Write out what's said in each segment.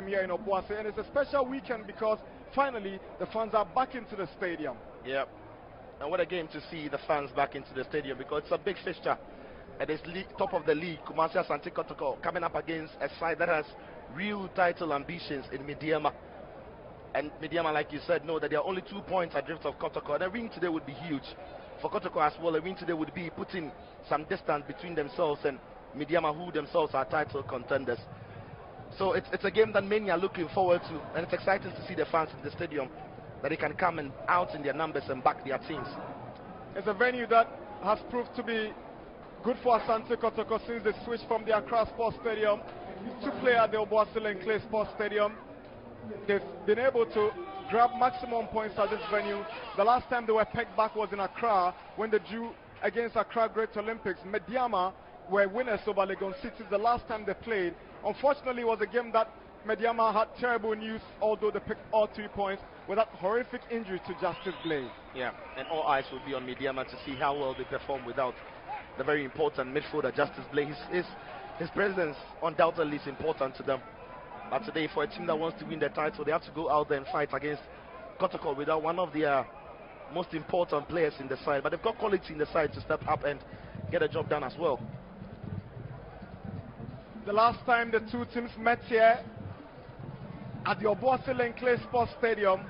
game here in Obuasi, and it's a special weekend because finally the fans are back into the stadium. Yep. And what a game to see the fans back into the stadium, because it's a big fixture at this league, top of the league. Kumasi Asante Kotoko coming up against a side that has real title ambitions in Medeama. And Medeama, like you said, know that there are only 2 points adrift of Kotoko, and a win today would be huge for Kotoko as well. A win today would be putting some distance between themselves and Medeama, who themselves are title contenders. So it's a game that many are looking forward to, and it's exciting to see the fans in the stadium, that they can come and out in their numbers and back their teams. It's a venue that has proved to be good for Asante Kotoko since they switched from the Accra Sports Stadium to play at the Obuasi and Clay Sports Stadium. They've been able to grab maximum points at this venue. The last time they were pegged back was in Accra when they drew against Accra Great Olympics. Medeama were winners over Legon City the last time they played. Unfortunately, it was a game that Medeama had terrible news, although they picked all 3 points with that horrific injury to Justice Blay. Yeah, and all eyes will be on Medeama to see how well they perform without the very important midfielder Justice Blay. His presence undoubtedly is important to them. But today, for a team that wants to win the title, they have to go out there and fight against Kotoko without one of their most important players in the side. But they've got quality in the side to step up and get a job done as well. The last time the two teams met here at the Obuasi and Clay Sports Stadium,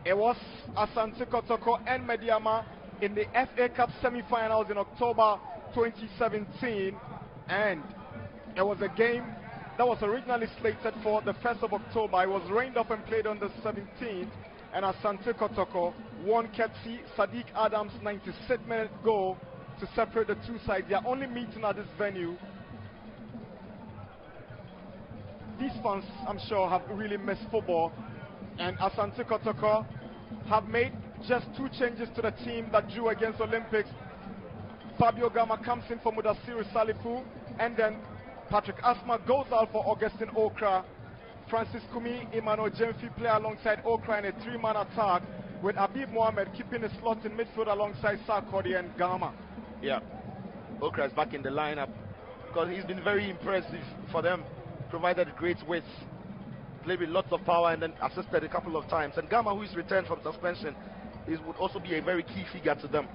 it was Asante Kotoko and Medeama in the FA Cup semi-finals in October 2017, and it was a game that was originally slated for the 1st of October. It was rained off and played on the 17th, and Asante Kotoko won courtesy Sadiq Adams' 96th-minute goal to separate the two sides. They are only meeting at this venue. These fans, I'm sure, have really missed football, and Asante Kotoko have made just 2 changes to the team that drew against Olympics. Fabio Gama comes in for Mudassiru Salifu, and then Patrick Asma goes out for Augustine Okra. Francis Kumi, Emmanuel Jemfi play alongside Okra in a 3-man attack, with Habib Mohamed keeping a slot in midfield alongside Sarkodie and Gama. Yeah, Okra is back in the lineup because he's been very impressive for them. Provided great width, played with lots of power, and then assisted a couple of times. And Gama, who is returned from suspension, would also be a very key figure to them.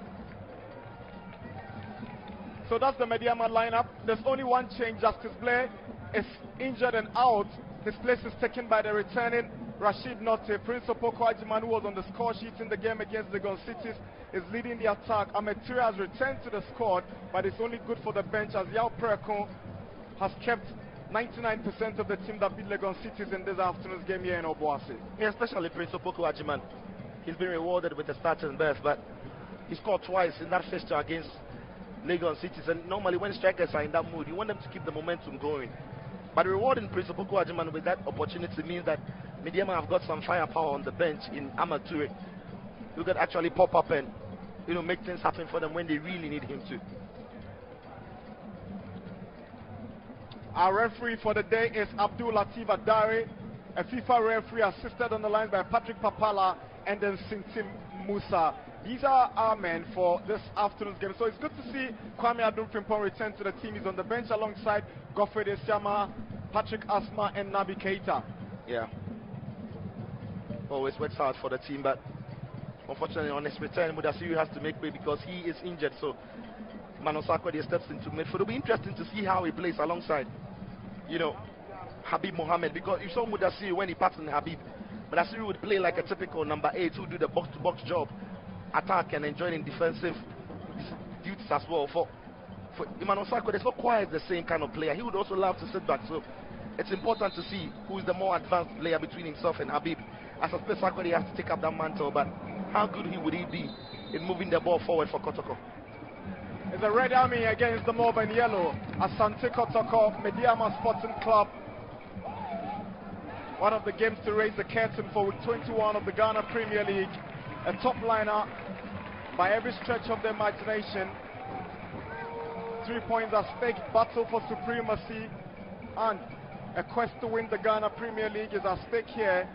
So that's the Medeama lineup. There's only one change. Justice Blay is injured and out. His place is taken by the returning Rashid Notte. Prince Opoko Ajiman, who was on the score sheet in the game against the Gon Cities, is leading the attack. Ametiri has returned to the squad, but it's only good for the bench as Yao Prekon has kept 99% of the team that beat Legon Cities in this afternoon's game here in Obuasi. Yeah, especially Prince Opoko Ajiman. He's been rewarded with the starting berth, but he scored twice in that fixture against Legon Cities. And normally when strikers are in that mood, you want them to keep the momentum going. But rewarding Prince Opoko Ajiman with that opportunity means that Medeama have got some firepower on the bench in Amaturi, who could actually pop up and make things happen for them when they really need him to. Our referee for the day is Abdul Latif Adare, a FIFA referee assisted on the line by Patrick Papala and then Sintim Musa. These are our men for this afternoon's game. So it's good to see Kwame Adum-Frimpong return to the team. He's on the bench alongside Godfrey Desiama, Patrick Asma, and Nabi Keita. Yeah. Always works hard for the team, but unfortunately on his return, Mudassiru has to make way because he is injured. So Sarkodie steps into midfield. It'll be interesting to see how he plays alongside, Habib Mohamed, because you saw Mudassiru when he passed on Habib. Mudassiru would play like a typical number 8 who do the box-to-box job, attack and enjoying defensive duties as well. For Emmanuel Sarkodie, it's not quite the same kind of player. He would also love to sit back. So it's important to see who is the more advanced player between himself and Habib. I suspect Sarkodie has to take up that mantle, but how good would he be in moving the ball forward for Kotoko? It's a red army against the mauve and yellow. Asante Kotoko, Medeama Sporting Club. One of the games to raise the curtain for week 21 of the Ghana Premier League. A top liner by every stretch of the imagination. 3 points at stake, battle for supremacy, and a quest to win the Ghana Premier League is at stake here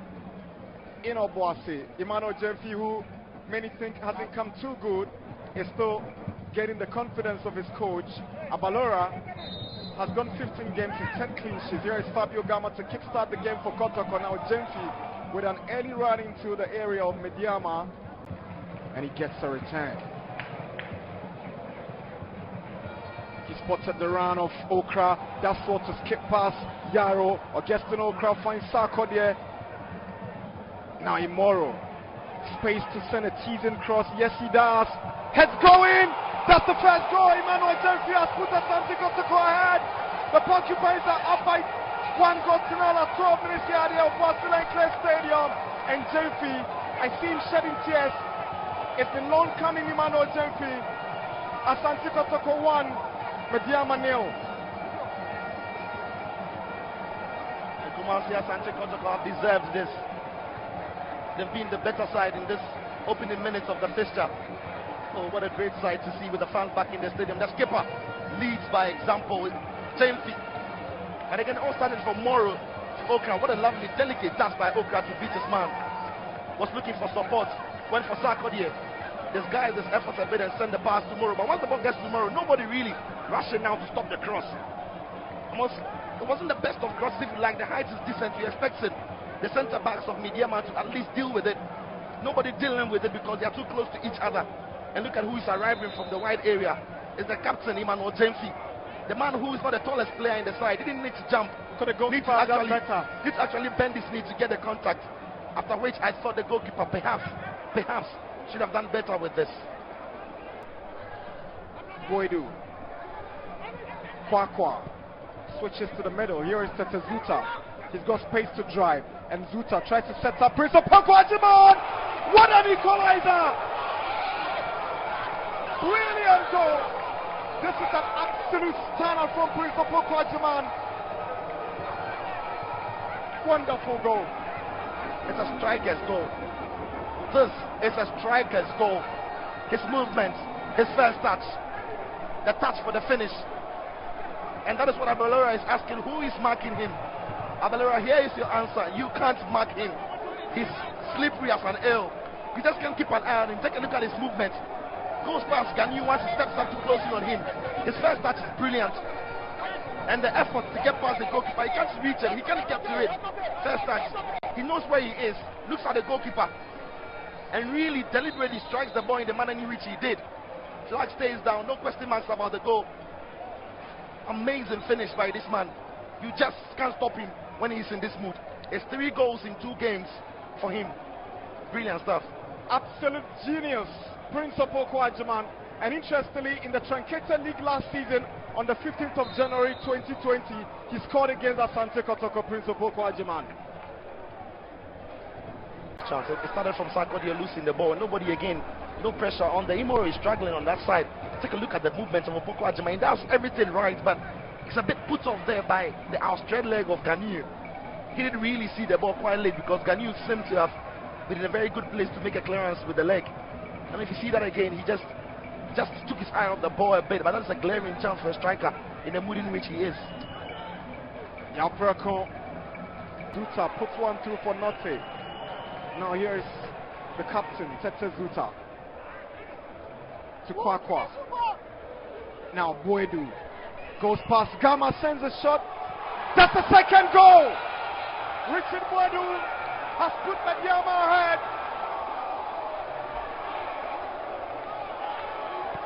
in Obuasi. Emmanuel Jemfi, who many think hasn't come too good, is still getting the confidence of his coach. Abalora has gone 15 games with 10 clean sheets. Here is Fabio Gama to kickstart the game for Kotoko. Now Jemfi with an early run into the area of Medeama, and he gets a return. He spotted the run of Okra. That's what to skip past Yaro. Augustine Okra finds Sako there. Now Imoro. Space to send a teasing cross. Yes, he does. Heads going. That's the first goal. Emmanuel Jemfi has put Asante Kotoko ahead. The Porcupines are up by 1 goal to nil at 12 minutes here of Barcelona Clay Stadium. And Jemfi, I see him shedding tears. It's been long coming, Emmanuel Jemfi. Asante Kotoko 1. Medeama 0. Kumasi Asante Kotoko have deserved this. They've been the better side in this opening minutes of the fixture. Oh, what a great sight to see with the fans back in the stadium. The skipper leads by example. Jemfi. And again, all started from Moro to Okra. What a lovely, delicate task by Okra to beat his man. Was looking for support. Went for Sarkodie. Disguised his efforts a bit and send the pass to Moro. But once the ball gets to Moro, nobody really rushing now to stop the cross. It wasn't the best of crosses if you like. The height is decent. You expected the centre backs of Medeama to at least deal with it. Nobody dealing with it because they are too close to each other. And look at who is arriving from the wide area. It's the captain, Emmanuel Jemfi. The man who is not the tallest player in the side. He didn't need to jump. Could have gone need to actually bend his knee to get the contact. After which I thought the goalkeeper perhaps should have done better with this. Boydu. Kwakwa switches to the middle. Here is Tete Zuta. He's got space to drive. And Zuta tries to set up Prince of Pokwajiman. What an equalizer! Brilliant goal! This is an absolute stunner from Prince of Pokwajiman. Wonderful goal. It's a striker's goal. This is a striker's goal. His movement, his first touch, the touch for the finish. And that is what Abelora is asking. Who is marking him? Abelora, here is your answer. You can't mark him. He's slippery as an eel. You just can't keep an eye on him. Take a look at his movement. Goes past Ganyu once he steps up too closely on him. His first touch is brilliant. And the effort to get past the goalkeeper, he can't reach it. He can't get to it. First touch. He knows where he is. Looks at the goalkeeper. And really deliberately strikes the ball in the manner in which he did. Flag stays down. No question marks about the goal. Amazing finish by this man. You just can't stop him when he's in this mood. It's 3 goals in 2 games for him. Brilliant stuff. Absolute genius, Prince of Pokwajiman. And interestingly, in the Truncated League last season, on the 15th of January 2020, he scored against Asante Kotoko, Prince of Pokwajiman. Chance. It started from Sarkodie losing the ball. Nobody again. No pressure on the Imoro is struggling on that side. Take a look at the movement of Pokwajiman. He does everything right, but it's a bit put off there by the outstretched leg of Ganyu. He didn't really see the ball quite late because Ganyu seemed to have been in a very good place to make a clearance with the leg. And if you see that again, he just took his eye off the ball a bit, but that's a glaring chance for a striker in the mood in which he is. Yaprako Zuta puts one through for Notte. Now here is the captain, Tete Zuta. To Kwakwa. Now Boedu goes past Gama, sends a shot. That's the second goal! Richard Boedu has put Medeama ahead.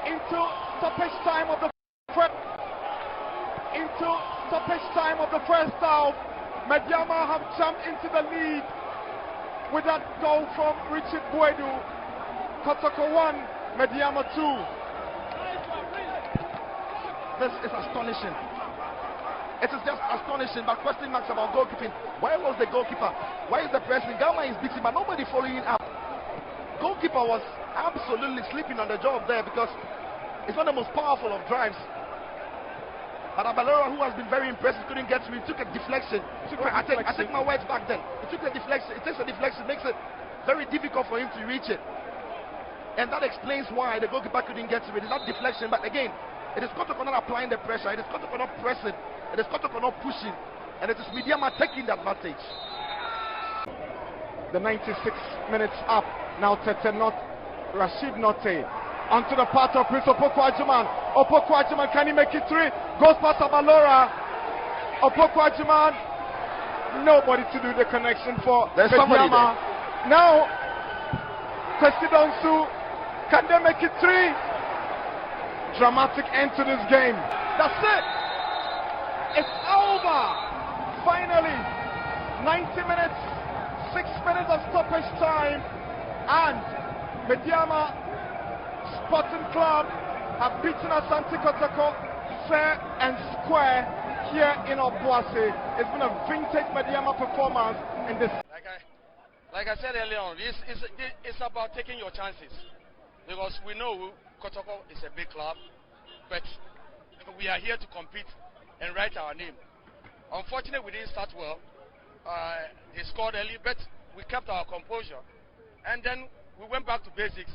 Into stoppage time of the first half. Medeama have jumped into the lead with that goal from Richard Boedu. Kotoko 1, Medeama 2. This is astonishing. It is just astonishing, but question marks about goalkeeping. Why was the goalkeeper? Why is the pressing? Gama is beating, but nobody following up. Goalkeeper was absolutely sleeping on the job there because it's not the most powerful of drives. But Abelora, who has been very impressive, couldn't get to it. He took a deflection. I take my words back then. He took a deflection. It takes a deflection, makes it very difficult for him to reach it. And that explains why the goalkeeper couldn't get to it. It's not deflection, but again, it is Kotoko not applying the pressure. It is Kotoko not pressing. It is Kotoko not pushing. And it is Medeama taking the advantage. The 96 minutes up. Now Tete Rashid Notte onto the path of Prince of Pokwajiman. Opokwajiman, can he make it 3? Goes past Abalora. Opokwajiman, nobody to do the connection for Medeama. Now, Kwesi can they make it 3? Dramatic end to this game. That's it. It's over. Finally, 90 minutes, 6 minutes of stoppage time, and Medeama Sporting Club have beaten Asante Kotoko fair and square here in Obuasi. It's been a vintage Medeama performance in this. Like I said earlier on, it's about taking your chances, because we know Kotoko is a big club, but we are here to compete and write our name. Unfortunately, we didn't start well. They scored early, but we kept our composure, and then we went back to basics.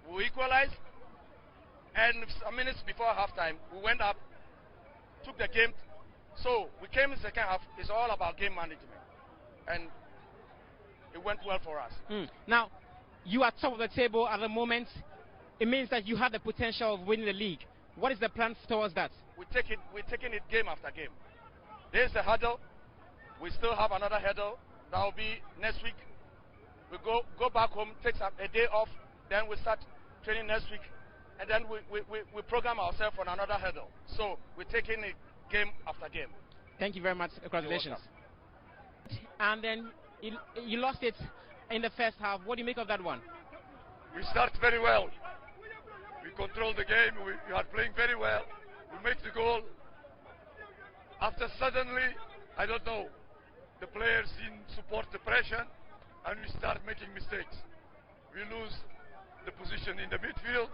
We equalized, and some minutes before halftime, we went up, took the game. So we came in the second half. It's all about game management, and it went well for us. Now, you are top of the table at the moment. It means that you have the potential of winning the league. What is the plan towards that? We're taking it game after game. There's the hurdle. We still have another hurdle. That will be next week. We go back home, take a day off, then we start training next week, and then we program ourselves on another hurdle. So we're taking it game after game. Thank you very much. Congratulations. And then you lost it in the first half. What do you make of that one? We start very well. We control the game. We are playing very well. We make the goal. After suddenly, I don't know, the players didn't support the pressure, and we start making mistakes. We lose the position in the midfield,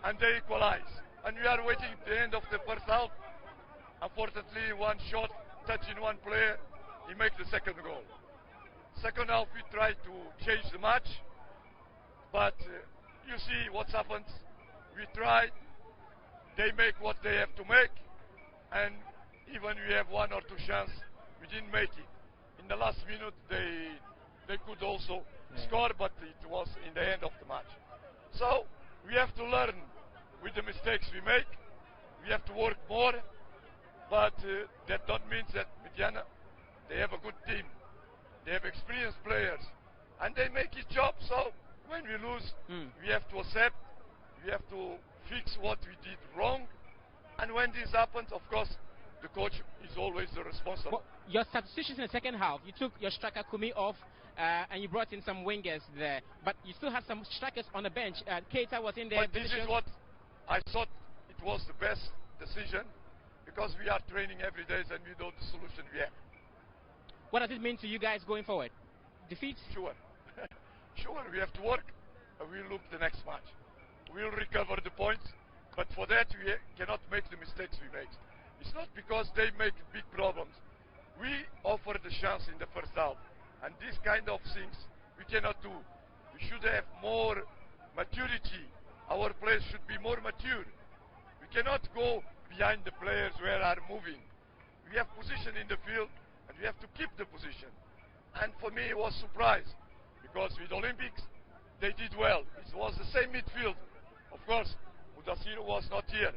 and they equalize. And we are waiting the end of the first half. Unfortunately, one shot touching one player, he makes the second goal. Second half, we try to change the match, but you see what happens. We try, they make what they have to make, and even we have one or two chances, we didn't make it. In the last minute, they could also score, but it was in the end of the match. So we have to learn with the mistakes we make. We have to work more, but that don't mean that Medeama, they have a good team. They have experienced players, and they make his job. So when we lose, we have to accept. We have to fix what we did wrong. And when this happens, of course, the coach is always the responsible. Well, your substitutions in the second half, you took your striker Kumi off, and you brought in some wingers there. But you still had some strikers on the bench. Keita was in there. But this is what I thought it was the best decision, because we are training every day and we know the solution we have. What does it mean to you guys going forward? Defeat? Sure. Sure, we have to work, and we'll look the next match. We'll recover the points, but for that we cannot make the mistakes we make. It's not because they make big problems. We offer the chance in the first half, and these kind of things we cannot do. We should have more maturity. Our players should be more mature. We cannot go behind the players who are moving. We have position in the field, and we have to keep the position. And for me, it was surprise, because with Olympics, they did well. It was the same midfield. Of course, Udasiro was not here,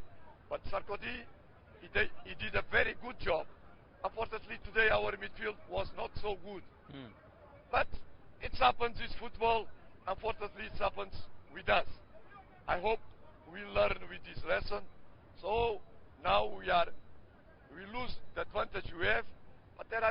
but Sarkozy, he did a very good job. Unfortunately, today our midfield was not so good. But it happens, it's football. Unfortunately, it happens with us. I hope we learn with this lesson. So now we lose the advantage we have, but there are